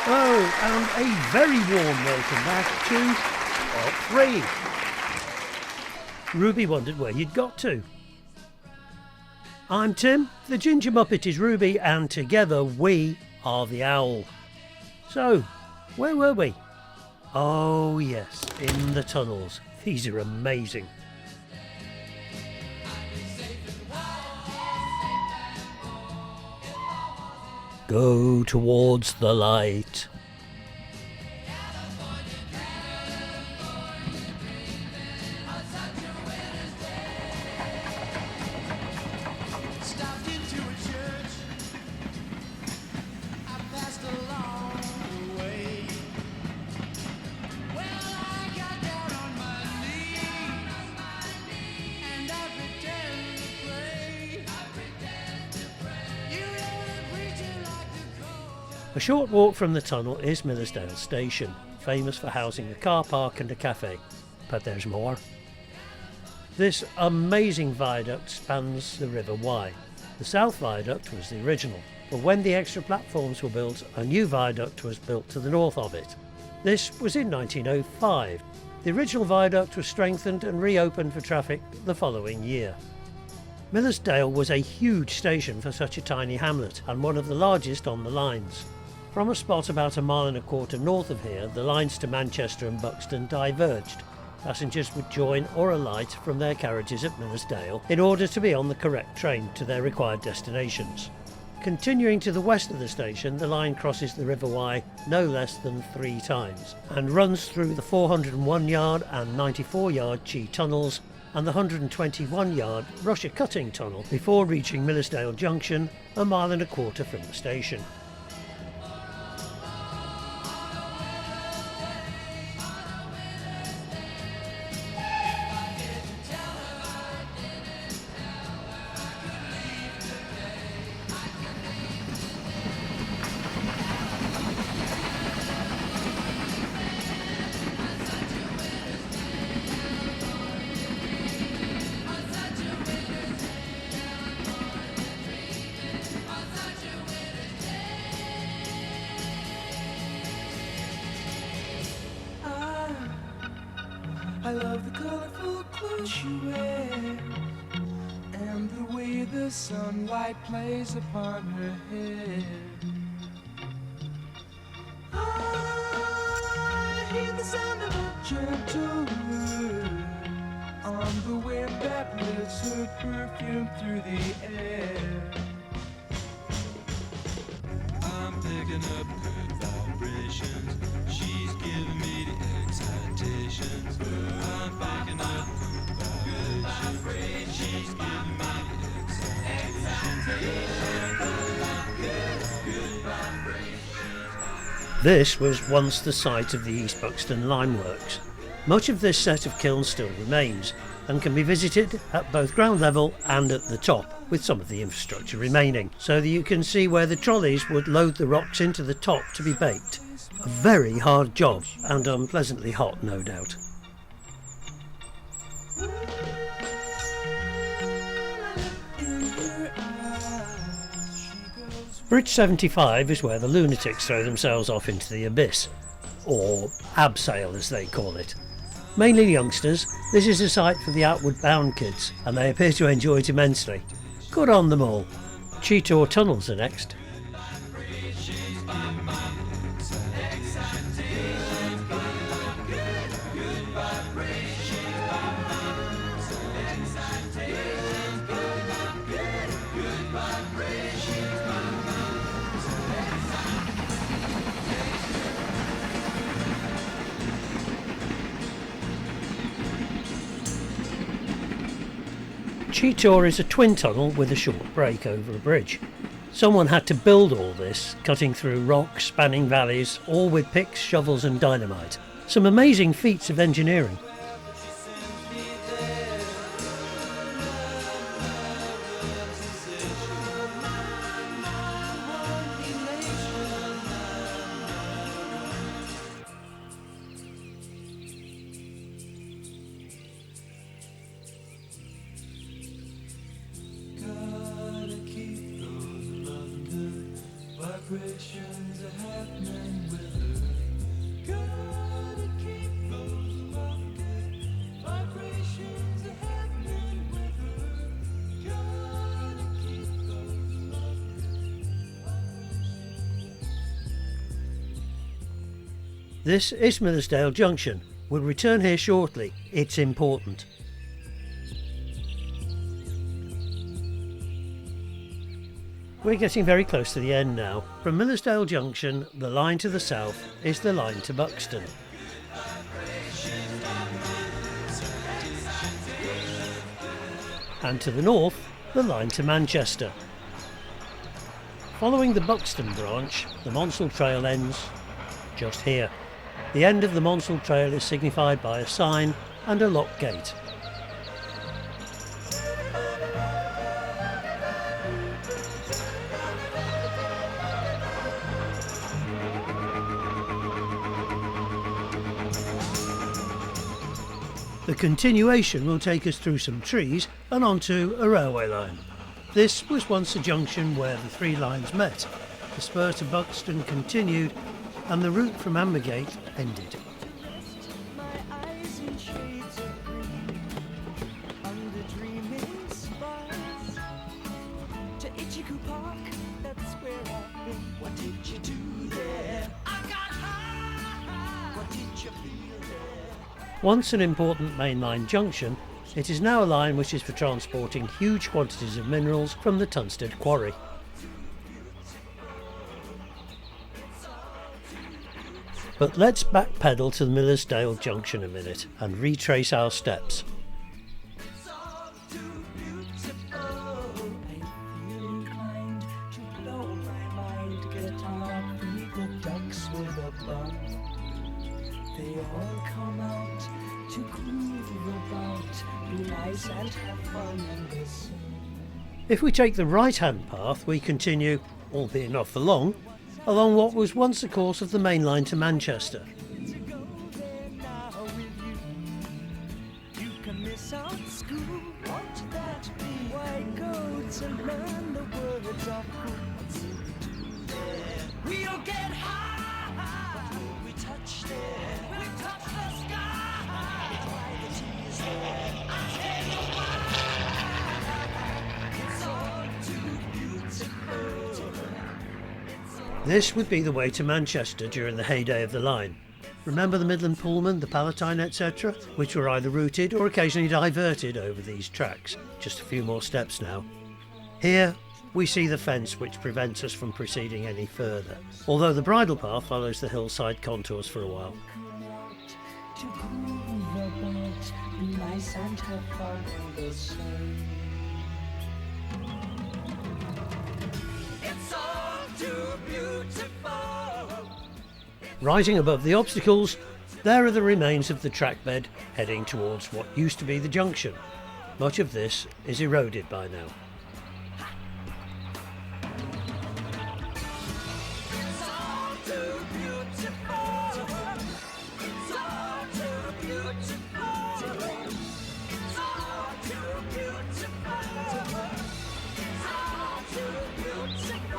Oh, and a very warm welcome back to Top 3. Ruby wondered where you'd got to. I'm Tim, the Ginger Muppet is Ruby, and together we are the Owl. So, where were we? Oh yes, in the tunnels. These are amazing. Go towards the light. A short walk from the tunnel is Milledale Station, famous for housing a car park and a cafe. But there's more. This amazing viaduct spans the River Wye. The South Viaduct was the original, but when the extra platforms were built, a new viaduct was built to the north of it. This was in 1905. The original viaduct was strengthened and reopened for traffic the following year. Milledale was a huge station for such a tiny hamlet, and one of the largest on the lines. From a spot about 1.25 miles north of here, the lines to Manchester and Buxton diverged. Passengers would join or alight from their carriages at Milledale in order to be on the correct train to their required destinations. Continuing to the west of the station, the line crosses the River Wye no less than 3 times and runs through the 401-yard and 94-yard Chi tunnels and the 121-yard Russia Cutting tunnel before reaching Milledale Junction 1.25 miles from the station. I love the colorful clothes you wear and the way the sunlight plays upon her hair. I hear the sound of a gentle word on the wind that lifts her perfume through the air. I'm picking up good vibrations. She's giving me the excitations. I'm picking up good vibrations. She's giving me the excitations. Good vibrations. This was once the site of the East Buxton Lime Works. Much of this set of kilns still remains and can be visited at both ground level and at the top, with some of the infrastructure remaining, so that you can see where the trolleys would load the rocks into the top to be baked. A very hard job, and unpleasantly hot, no doubt. Bridge 75 is where the lunatics throw themselves off into the abyss, or abseil as they call it. Mainly youngsters, this is a site for the outward bound kids, and they appear to enjoy it immensely. Good on them all. Cheetor tunnels are next. Cheetor is a twin tunnel with a short break over a bridge. Someone had to build all this, cutting through rocks, spanning valleys, all with picks, shovels and dynamite. Some amazing feats of engineering. Vibrations are happening with her. Gotta keep those lovely vibrations are happening with her. Gotta keep those lovely vibrations. This is Milledgedale Junction. We'll return here shortly. It's important. We're getting very close to the end now. From Milledgedale Junction, the line to the south is the line to Buxton. And to the north, the line to Manchester. Following the Buxton branch, the Monsal Trail ends just here. The end of the Monsal Trail is signified by a sign and a lock gate. The continuation will take us through some trees and onto a railway line. This was once a junction where the three lines met. The spur to Buxton continued and the route from Ambergate ended. My eyes in shades of green, under dreaming skies. To Itchycoo Park, that's where I've been. What did you do there? I got high. What did you feel there? Once an important mainline junction, it is now a line which is for transporting huge quantities of minerals from the Tunstead quarry. But let's backpedal to the Milledgedale Junction a minute and retrace our steps. It's all too beautiful. I feel inclined to blow my mind. Get on the ducks with a bun. They all come out to groove about, be nice and have fun in the sun. If we take the right-hand path, we continue, albeit not for long, along what was once the course of the main line to Manchester. To go there now with you. You can miss out school. Won't that be? Why go to learn the words of what's it do there? We'll get high. We touch there. We touch the sky. We dry the tears there. I tell you why. It's all too beautiful. This would be the way to Manchester during the heyday of the line. Remember the Midland Pullman, the Palatine, etc., which were either routed or occasionally diverted over these tracks. Just a few more steps now. Here we see the fence which prevents us from proceeding any further, although the bridle path follows the hillside contours for a while. To groove about, be nice and have fun in the sun. It's all too beautiful. Rising above the obstacles, there are the remains of the track bed heading towards what used to be the junction. Much of this is eroded by now. It's all too beautiful. It's all too beautiful. It's all too beautiful. It's all too beautiful. It's all too beautiful.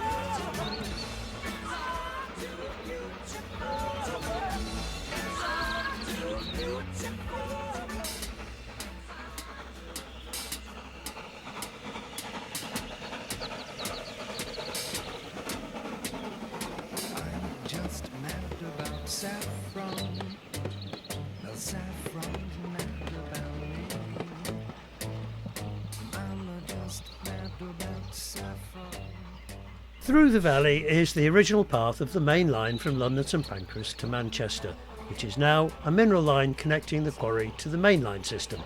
It's all too beautiful. I'm just mad about saffron. Well, saffron's mad about me. I'm just mad about saffron. Through the valley is the original path of the main line from London St Pancras to Manchester, which is now a mineral line connecting the quarry to the mainline system.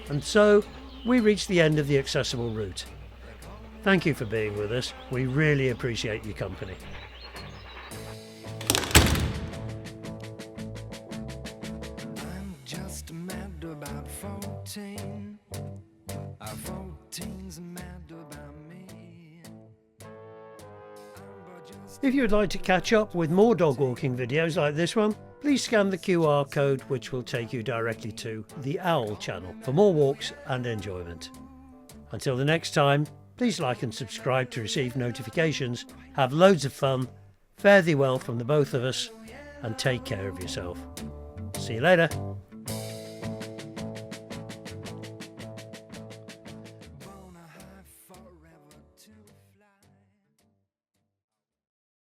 And so we reach the end of the accessible route. Thank you for being with us. We really appreciate your company. I'm just mad about 14. 14's mad about me. If you would like to catch up with more dog walking videos like this one, please scan the QR code which will take you directly to the Owl channel for more walks and enjoyment. Until the next time, Please like and subscribe to receive notifications. Have loads of fun. Fare thee well from the both of us, and take care of yourself. See you later.